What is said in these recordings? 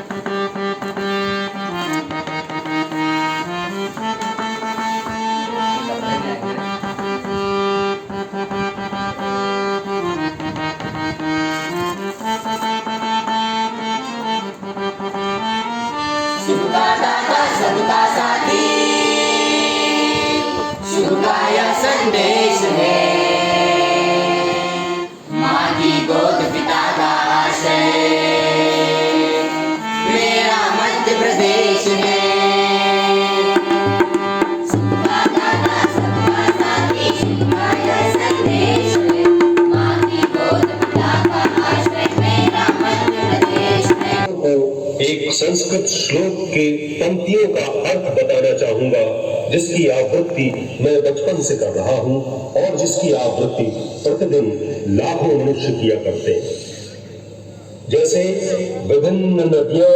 सुखा दाता सबका साथी, शुभ का यह संदेश है। माँ की गोद पिता का आश्रय, मेरा मध्य प्रदेश है। सुखा दाता सबका साथी, शुभ का यह संदेश है। माँ की गोद पिता का आश्रय, मेरा मध्य प्रदेश है। एक संस्कृत श्लोक के पंक्तियों का अर्थ बताना चाहूंगा, जिसकी आवृत्ति मैं बचपन से कर रहा हूं और जिसकी आवृत्ति प्रतिदिन लाखों मनुष्य किया करते हैं। जैसे विभिन्न नदियां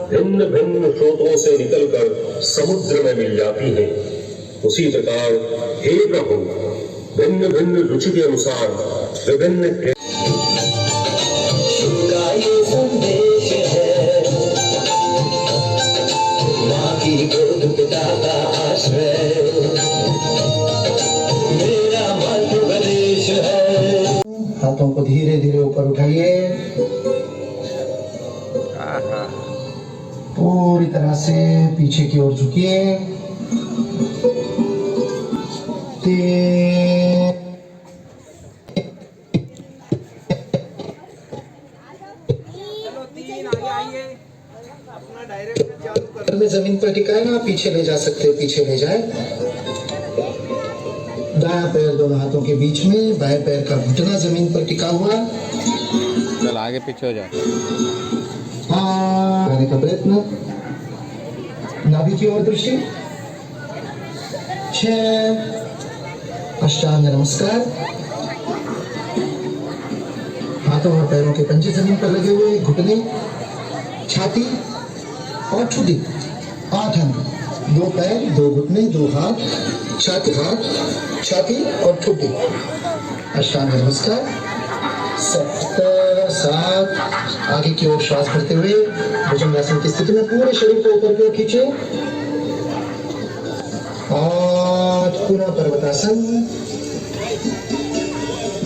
भिन्न भिन्न स्रोतों से निकलकर समुद्र में मिल जाती हैं, उसी प्रकार हे प्रभु भिन्न भिन्न रुचि के अनुसार विभिन्न पिता का आश्रय, मेरा मध्य प्रदेश है। हाथों को धीरे धीरे ऊपर उठाइए, पूरी तरह से पीछे की ओर झुकिए। में जमीन पर टिकाए ना, पीछे ले जा सकते, पीछे ले जाए। दायां पैर दोनों हाथों के बीच में, बाएं पैर का घुटना जमीन पर टिका हुआ। चल आगे पीछे हो जा। आने का प्रयत्न, नाभि की ओर दृष्टि। 6 अष्टांग नमस्कार। हाथों और पैरों के पंजे जमीन पर लगे हुए, घुटने, छाती और ठुड्डी। 8 अंग, 2 पैर, 2 घुटने, 2 हाथ, छाती और ठुड्डी। अष्टांग नमस्कार। 7 आगे की ओर श्वास भरते हुए भुजंगासन की स्थिति में पूरे शरीर को ऊपर की ओर खींचे। 8 पुनः पर्वतासन।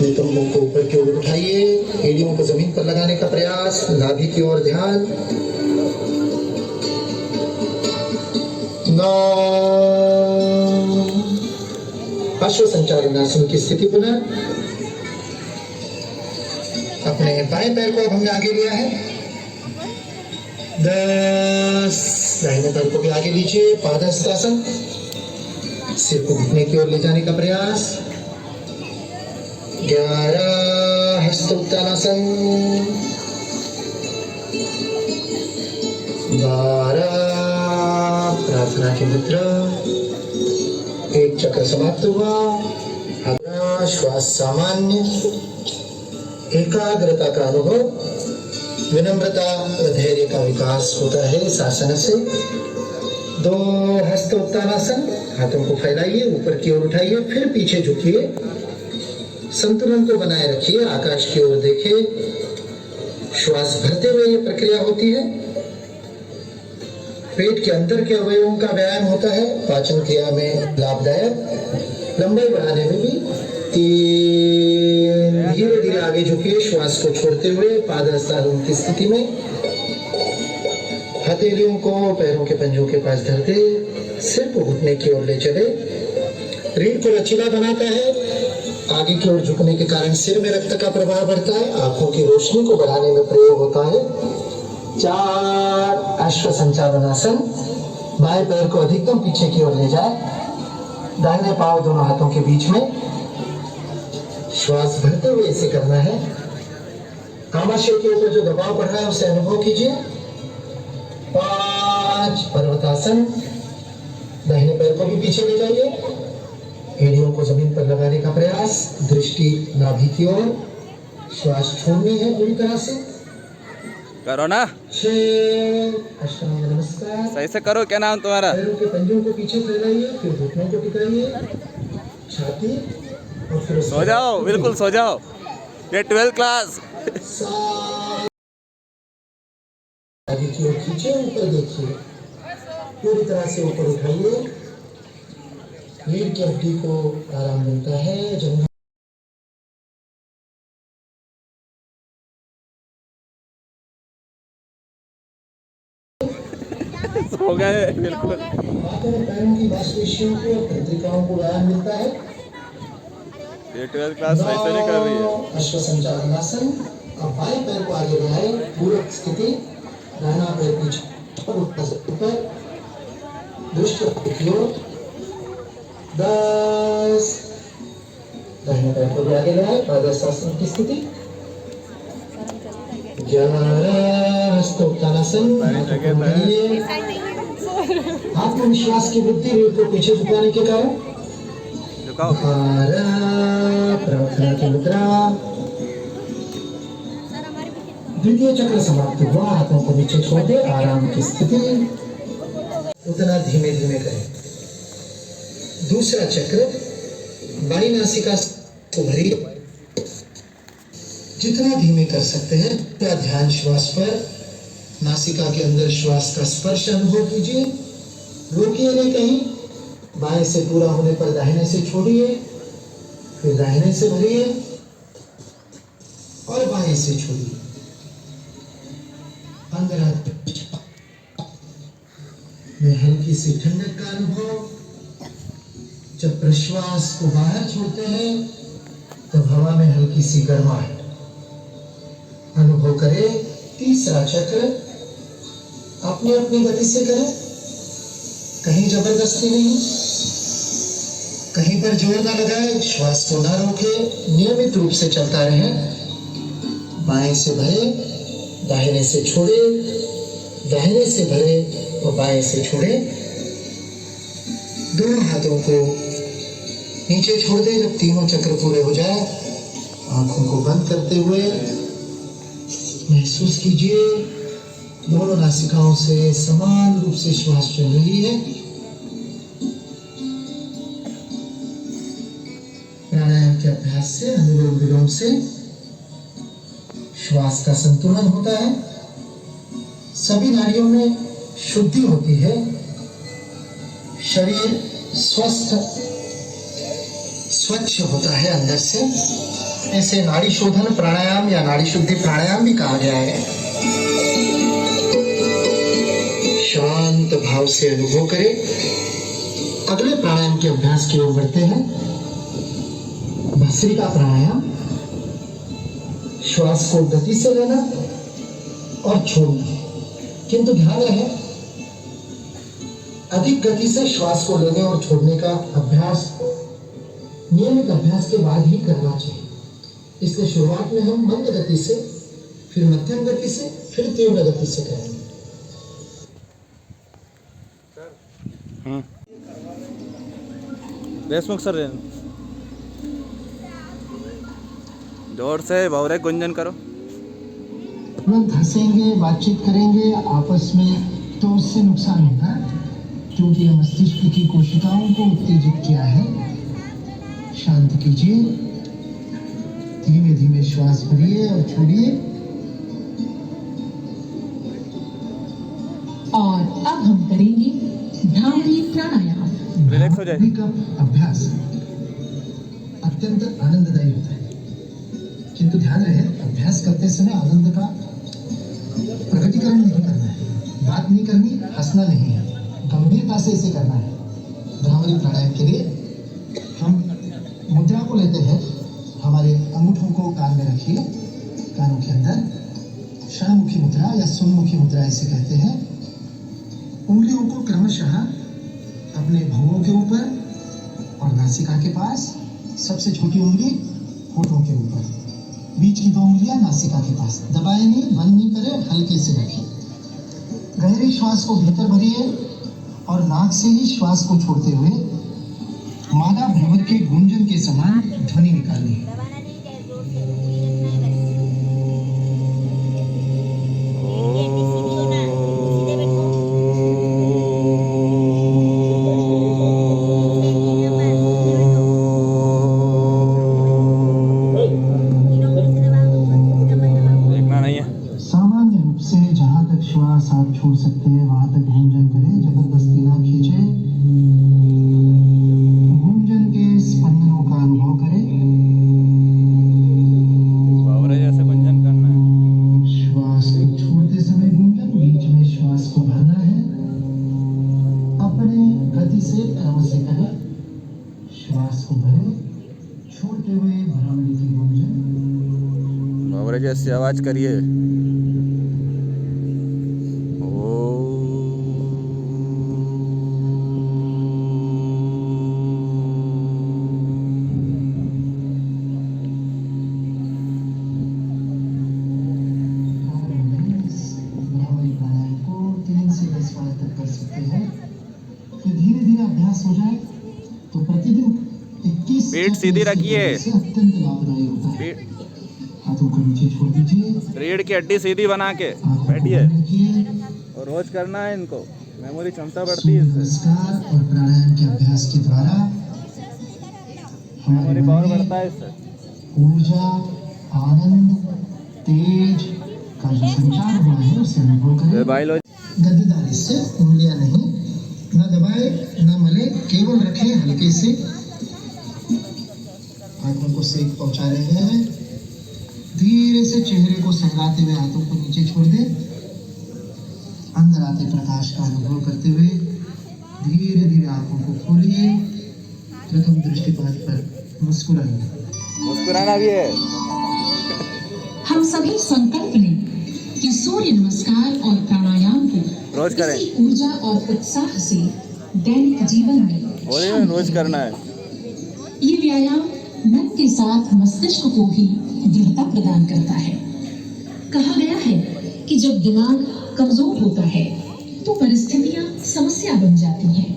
नितंबों को ऊपर की ओर उठाइए, एड़ियों को जमीन पर लगाने का प्रयास, नाभि की ओर ध्यान। 9 अश्व संचालनासन की स्थिति पुनः। अपने बाएं पैर को अब हमने आगे लिया है। 10 दाहिने पैर को भी आगे लीजिए, पादहस्तासन। सिर को घुटने की ओर ले जाने का प्रयास। 11 हस्तोत्तानासन। 12 प्रार्थना की मुद्रा। 1 चक्र समाप्त हुआ। अगला श्वास सामान्य, एकाग्रता का अनुभव, विनम्रता व धैर्य का विकास होता है इस आसन से। 2 हस्तोत्तानासन। हाथों को फैलाइए, ऊपर की ओर उठाइए, फिर पीछे झुकिए। संतुलन को बनाए रखिए, आकाश की ओर देखिए। श्वास भरते हुए ये प्रक्रिया होती है। पेट के अंदर के अवयवों का व्यायाम होता है, पाचन क्रिया में लाभदायक, लंबाई बढ़ाने में भी। 3 धीरे धीरे आगे झुकिए, श्वास को छोड़ते हुए पादहस्तासन की स्थिति में। हथेलियों को पैरों के पंजों के पास धरते सिर को घुटने की ओर ले चले। रीढ़ को लचीला बनाता है। आगे की ओर झुकने के कारण सिर में रक्त का प्रवाह बढ़ता है, आंखों की रोशनी को बढ़ाने में प्रयोग होता है। 4 अश्व संचालनासन। बाएं पैर को अधिकतम पीछे की ओर ले जाए, दाहिने पांव दोनों हाथों के बीच में। श्वास भरते हुए इसे करना है। आमाशय के ऊपर जो दबाव पड़ रहा है उसे अनुभव कीजिए। 5 पर्वतासन। दाहिने पैर को भी पीछे ले जाइए, एड़ियों को जमीन पर लगाने का प्रयास, दृष्टि नाभि की ओर। श्वास छोड़नी है पूरी तरह से। करो ना, 6 अष्टांग नमस्कार। सही से करो। क्या नाम तुम्हारा? पैरों के पंजों को पीछे फैलाइए, फिर घुटनों को टिकाइए, छाती और फिर सो जाओ, बिल्कुल सो जाओ। ये 12th क्लास। 7 आगे की ओर खींचे, ऊपर देखिए, पूरी तरह से ऊपर उठाइए। रीढ़ की हड्डी को आराम मिलता है। जब सो गए बिल्कुल। हाथों और पैरों की मांसपेशियों को और तंत्रिकाओं को आराम मिलता है। ये 12th क्लास सही से नहीं कर रही है। अश्व संचालनासन। अब बाएं पैर को आगे बढ़ाएं, पूरक स्थिति, दाहिना पैर पीछे ऊपर, दृष्टि की ओर। 10। दाहिने पैर को भी आगे बढ़ाएं, पादहस्तासन की स्थिति। 11 हस्तोत्तानासन। आत्मविश्वास की वृद्धि, रीढ़ को पीछे झुकाने के कारण। झुकाओ। 12 प्रार्थना की मुद्रा। द्वितीय चक्र समाप्त हुआ, हाथों को नीचे छोड़ दे, आराम की स्थिति। उतना धीमे धीमे करें। दूसरा चक्र, बाई नासिका को भरिए, जितना धीमे कर सकते हैं। क्या ध्यान श्वास पर, नासिका के अंदर श्वास का स्पर्श अनुभव कीजिए, रोकिए नहीं कहीं। बाएं से पूरा होने पर दाहिने से छोड़िए, फिर दाहिने से भरिए और बाएं से छोड़िए। 15 में हल्की सी ठंडक का अनुभव। जब प्रश्वास को बाहर छोड़ते हैं तब हवा में हल्की सी गर्माहट अनुभव करें। तीसरा चक्र, अपनी अपनी गति से करें, कहीं जबरदस्ती नहीं, कहीं पर जोर ना लगाए, श्वास को ना रोके, नियमित रूप से चलता रहे। बाएं से भरे, दाहिने से छोड़े, दाहिने से भरे और बाएं से छोड़े। दोनों हाथों को नीचे छोड़ दे। जब तीनों चक्र पूरे हो जाए, आंखों को बंद करते हुए महसूस कीजिए दोनों नासिकाओं से समान रूप से श्वास चल रही है। प्राणायाम के अभ्यास से, अनुलोम विलोम से श्वास का संतुलन होता है, सभी नाड़ियों में शुद्धि होती है, शरीर स्वस्थ स्वच्छ होता है अंदर से। ऐसे नाड़ी शोधन प्राणायाम या नाड़ी शुद्धि प्राणायाम भी कहा गया है। शांत भाव से अनुभव करें। अगले प्राणायाम के अभ्यास की ओर बढ़ते हैं। भस्त्रिका प्राणायाम। श्वास को गति से लेना और छोड़ना, किंतु ध्यान रहे अधिक गति से श्वास को लेने और छोड़ने का अभ्यास नियमित अभ्यास के बाद ही करना चाहिए। इसलिए शुरुआत में हम मंद गति से, फिर मध्यम गति से, फिर तीव्र गति से करेंगे। देशमुख सर, जोर से भौरे गुंजन करो। तुरंत हंसेंगे, बातचीत करेंगे आपस में तो उससे नुकसान होगा, क्योंकि यह मस्तिष्क की कोशिकाओं को उत्तेजित किया है। शांत कीजिए, धीमे धीमे श्वास भरिए और छोड़िए। और अब हम करेंगे भ्रामरी प्राणायाम। रिलैक्स हो जाए। भ्रामरी का अभ्यास अत्यंत आनंददायी होता है, किंतु ध्यान रहे अभ्यास करते समय आनंद का प्रकटीकरण नहीं करना है, बात नहीं करनी, हंसना नहीं है, गंभीरता से इसे करना है। भ्रामरी प्राणायाम के लिए हम मुद्रा को लेते हैं, हमारे अंगूठों को कान में रखिए, कानों के अंदर षणमुखी मुद्रा या सुनमुखी मुद्रा इसे कहते हैं। उंगलियों को क्रमशः अपने भौहों के ऊपर और नासिका के पास, सबसे छोटी उंगली होठों के ऊपर, बीच की 2 उंगलियां नासिका के पास। दबाए नहीं, बंद नहीं करें, हल्के से रखिए। गहरी श्वास को भीतर भरिए और नाक से ही श्वास को छोड़ते हुए मादा भ्रमर के गुंजन के समान ध्वनि निकालनी है। देखना नहीं है। सामान्य रूप से जहाँ तक श्वास आप छोड़ सकते हैं वहां तक गुंजन करें, जबरदस्ती ना खींचे। गुंजन के स्पंदनों का अनुभव करें। बावरे जैसे गुंजन करना है। श्वास को छोड़ते समय गुंजन, बीच में श्वास को भरना है। अपने गति से क्रम से करें। श्वास को भरें, छोड़ते हुए भ्रामरी की गुंजन। बावरे जैसी आवाज करिए। भ्रामरी प्राणायाम को 3 से 10 बार तक कर सकते हैं। फिर धीरे धीरे अभ्यास हो जाए तो प्रतिदिन 21 पीठ सीधी रखिए। से अत्यंत लाभदायी होता है। हाथों को नीचे छोड़ दीजिए। रीढ़ की हड्डी सीधी बना के आंखों को बैठिए बंद रखिए। और रोज करना है इनको। मेमोरी क्षमता बढ़ती है इससे। नमस्कार और प्राणायाम के अभ्यास के द्वारा हमारे मेमोरी मन पावर में बढ़ता है इससे। ऊर्जा, आनंद, तेज का जो संचार हुआ है उसे अनुभव करें। बायोलॉजी गद्देदारी से, उंगलियां नहीं, न दबाए न मले, केवल रखें हल्के से। आंखों को सेक पहुंचा रहे हैं। धीरे से चेहरे को सहलाते हुए हाथों को नीचे छोड़ दें। अंदर आते प्रकाश का अनुभव करते हुए धीरे धीरे आंखों को खोलिए। प्रथम दृष्टिपात पर मुस्कुराइए। मुस्कुराना भी है। हम सभी संकल्प लें कि सूर्य नमस्कार और प्राणायाम को रोज करें। इसी ऊर्जा और उत्साह से दैनिक जीवन में बोलिए ना, रोज करना है। ये व्यायाम मन के साथ मस्तिष्क को भी दृढ़ता प्रदान करता है। कहा गया है कि जब दिमाग कमजोर होता है तो परिस्थितियां समस्या बन जाती हैं।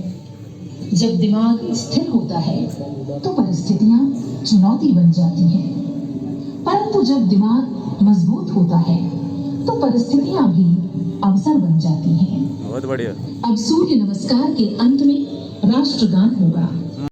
जब दिमाग स्थिर होता है तो परिस्थितियां चुनौती बन जाती हैं। परंतु जब दिमाग मजबूत होता है तो परिस्थितियां भी अवसर बन जाती हैं। बहुत बढ़िया। अब सूर्य नमस्कार के अंत में राष्ट्रगान होगा।